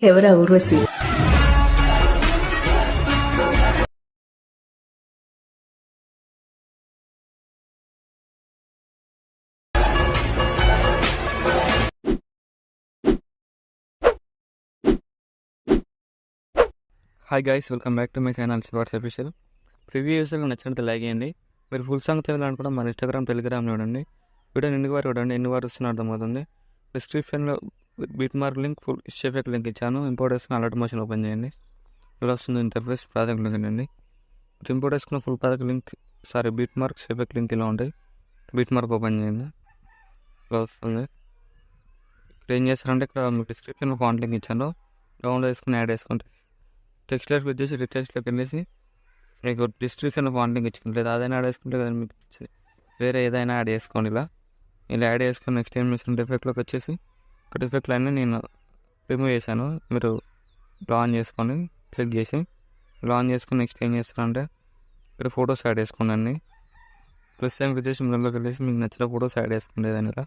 ఎవరా Urvashi? Hi guys, welcome back to my channel spots official. Preview యూస్లో నచ్చినట్టు like చేయండి. మీరు ఫుల్ సాంగ్ తెలియాలనుకుంటే మన ఇన్స్టాగ్రామ్, టెలిగ్రామ్ చూడండి. వీడియో ఎన్ని వారు చూడండి, ఎన్ని వారు వస్తున్న అర్థమవుతుంది. డిస్క్రిప్షన్లో beat mark link, full effect link ఇచ్చాను. ఇంపోర్ట్ వేసుకుని అలర్ట్ మోషన్ ఓపెన్ చేయండి. ఇలా వస్తుంది ఇంటర్ఫేస్. ప్రాజెక్ట్ లింక్ అండి. ఇంపోర్ట్ వేసుకున్న full project link, beat marks effect link ఇలా ఉంటాయి. బీట్ మార్క్ ఓపెన్ చేయండి. ఇలా వస్తుంది. ఇక్కడ ఏం చేస్తారంటే, ఇక్కడ మీకు డిస్క్రిప్షన్లో ఫాంట్ లింక్ ఇచ్చాను. డౌన్లోడ్ వేసుకుని యాడ్ చేసుకుంటే టెక్స్ట్లెస్ క్లిక్ చేసి రిటెక్స్ట్లోకి వెళ్ళేసి మీకు డిస్క్రిప్షన్లో ఫాంట్ లింక్ ఇచ్చింది. లేదా అదైనా యాడ్ చేసుకుంటే కదా మీకు వేరే ఏదైనా యాడ్ చేసుకోండి. ఇలా యాడ్ చేసుకుని నెక్స్ట్ ఏం చేసిన ఎఫెక్ట్లోకి వచ్చేసి ఇక్కడ ఎఫెక్ట్లు అన్నీ నేను రిమూవ్ చేశాను. మీరు ఆన్ చేసుకొని క్లిక్ చేసి ఆన్ చేసుకుని నెక్స్ట్ ఏం చేస్తారంటే ఇక్కడ ఫొటోస్ యాడ్ చేసుకోండి. అన్నీ ప్లస్ టైం క్లిక్ చేసి మిడిల్లోకి వెళ్ళేసి మీకు నచ్చిన ఫొటోస్ యాడ్ చేసుకోండి. ఏదైనా ఇలా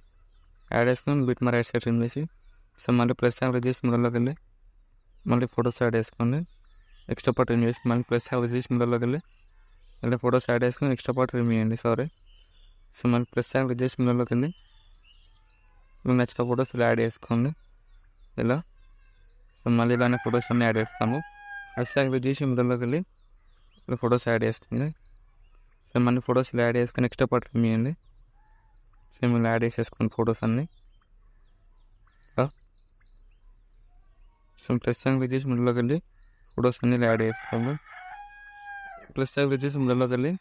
యాడ్ చేసుకుని బిట్ మా రైట్ సైడ్ చేసి సో మళ్ళీ ప్లస్ టైం క్లిక్ చేసి మిడిల్లోకి వెళ్ళి మళ్ళీ ఫొటోస్ యాడ్ చేసుకోండి. ఎక్స్ట్రా పార్ట్ రిమూవ్ చేసి మళ్ళీ ప్లస్ హ్యావ్ చేసి మిడిల్లోకి వెళ్ళి మళ్ళీ ఫొటోస్ యాడ్ చేసుకుని ఎక్స్ట్రా పార్ట్ రిమూవ్ చేయండి. సో మళ్ళీ ప్లస్ హ్యావ్ చేసి మిడిల్లోకి వెళ్ళి మీకు నచ్చిన ఫొటోస్ ఇలా యాడ్ చేసుకోండి. ఇలా సో మళ్ళీ ఇలానే ఫొటోస్ అన్నీ యాడ్ చేస్తాము. ప్లస్ హ్యావ్ చేసి మిడిల్లోకి వెళ్ళి ఇలా ఫొటోస్ యాడ్ చేస్తుంది. సో మళ్ళీ ఫొటోస్ ఇలా యాడ్ చేసుకుని ఎక్స్ట్రా పార్ట్ రిమూవ్ చేయండి. సో ఇలా యాడ్ చేసేసుకోండి ఫొటోస్ అన్నీ. సో ప్లస్ హ్యావ్ చేసి మిడిల్లోకి వెళ్ళి ఫొటోస్ అన్నీ ఇలా యాడ్ చేసుకోండి. ప్లస్ హ్యావ్ చేసి మిడిల్లోకి వెళ్ళి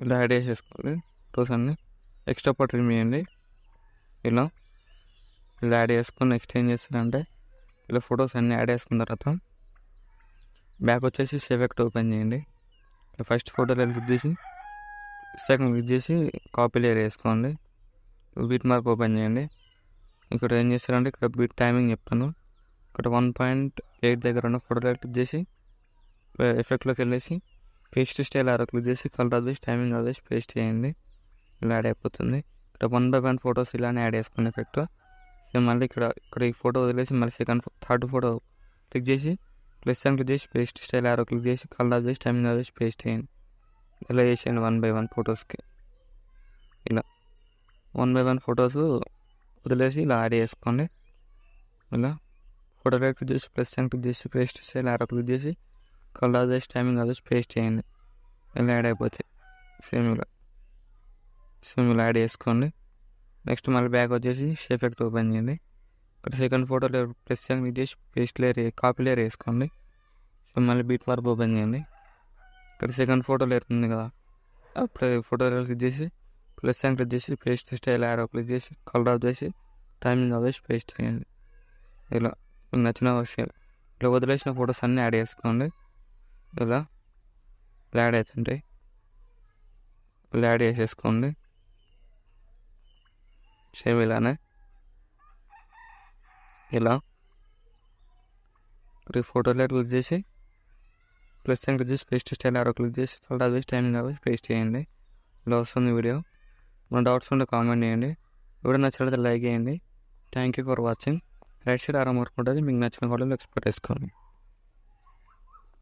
ఇలా యాడ్ చేసేసుకోండి ఫొటోస్ అన్నీ. ఎక్స్ట్రా పార్ట్ రిమూవ్ చేయండి. ఇలా యాడ్ చేసుకొని నెక్స్ట్ ఏం చేస్తారంటే ఇలా ఫొటోస్ అన్నీ యాడ్ చేసుకున్న తర్వాత బ్యాక్ వచ్చేసి ఎఫెక్ట్ ఓపెన్ చేయండి. ఫస్ట్ ఫోటోలో క్లిక్ చేసి సెకండ్ క్లిక్ చేసి కాపీ లేయర్ వేసుకోండి. బీట్ మార్క్ ఓపెన్ చేయండి. ఇక్కడ ఏం చేస్తారంటే ఇక్కడ బీట్ టైమింగ్ చెప్తాను. ఇక్కడ 1.8 దగ్గర ఉన్న ఫోటో క్లిక్ చేసి ఎఫెక్ట్లోకి వెళ్ళేసి పేస్ట్ స్టైల్ ఆరో క్లిక్ చేసి కలర్ అదేసి టైమింగ్ అదేసి పేస్ట్ చేయండి. ఇలా యాడ్ అయిపోతుంది. ఇక్కడ 1/1 ఫొటోస్ ఇలానే యాడ్ చేసుకుని ఎఫెక్ట్. మళ్ళీ ఇక్కడ ఈ ఫోటో వదిలేసి మళ్ళీ థర్డ్ ఫోటో క్లిక్ చేసి ప్లస్ అని క్లిక్ చేసి పేస్ట్ స్టైల్ ఆరో క్లిక్ చేసి కలర్ అదేసి టైమింగ్ అదేసి పేస్ట్ చేయండి. ఇలా చేసేయండి 1/1 ఫొటోస్కి. ఇలా 1/1 ఫొటోస్ వదిలేసి ఇలా యాడ్ చేసుకోండి. ఇలా ఫోటో క్లిక్ చేసి ప్లస్ అని క్లిక్ చేసి పేస్ట్ స్టైల్ ఆరో క్లిక్ చేసి కలర్ అదేసి టైమింగ్ అదేసి పేస్ట్ చేయండి. ఇలా యాడ్ అయిపోతాయి. సేమ్ ఇలా యాడ్ చేసుకోండి. నెక్స్ట్ మళ్ళీ బ్యాక్ వచ్చేసి ఎఫెక్ట్ ఓపెన్ చేయండి. ఇక్కడ సెకండ్ ఫోటోలో ప్లస్ అని క్లిక్ చేసి పేస్ట్ లేయర్ కాపీ లేయర్ వేసుకోండి. సో మళ్ళీ బీట్ మార్క్ ఓపెన్ చేయండి. ఇక్కడ సెకండ్ ఫోటో లేయర్ ఉంది కదా, అప్పుడు ఫోటో క్లిక్ చేసి ప్లస్ అని క్లిక్ చేసి పేస్ట్ స్టైల్ ఆరో క్లిక్ చేసి కలర్ ఆఫ్ చేసి టైమింగ్ అదేసి పేస్ట్ చేయండి. ఇలా మీకు నచ్చిన విషయాలు ఇలా వదిలేసిన ఫొటోస్ అన్నీ యాడ్ చేసుకోండి. ఇలా యాడ్ అవుతుంటాయి. ఇలా యాడ్ చేసేసుకోండి. సేమ్ ఇలానే ఇలా ఫోటోలో క్లిక్ చేసి ప్లస్ అని క్లిక్ చేసి పేస్ట్ స్టైల్ ఆరో క్లిక్ చేసి కలర్ వేసి టైమింగ్ అవేసి పేస్ట్ చేయండి. ఇలా వస్తుంది వీడియో. మన డౌట్స్ ఉంటే కామెంట్ చేయండి. వీడియో నచ్చినట్లయితే లైక్ చేయండి. Thank you for watching. Right side ఆరో మార్క్ ఉంటుంది, మీకు నచ్చిన వాళ్ళు ఎక్స్పోర్ట్ చేసుకోండి.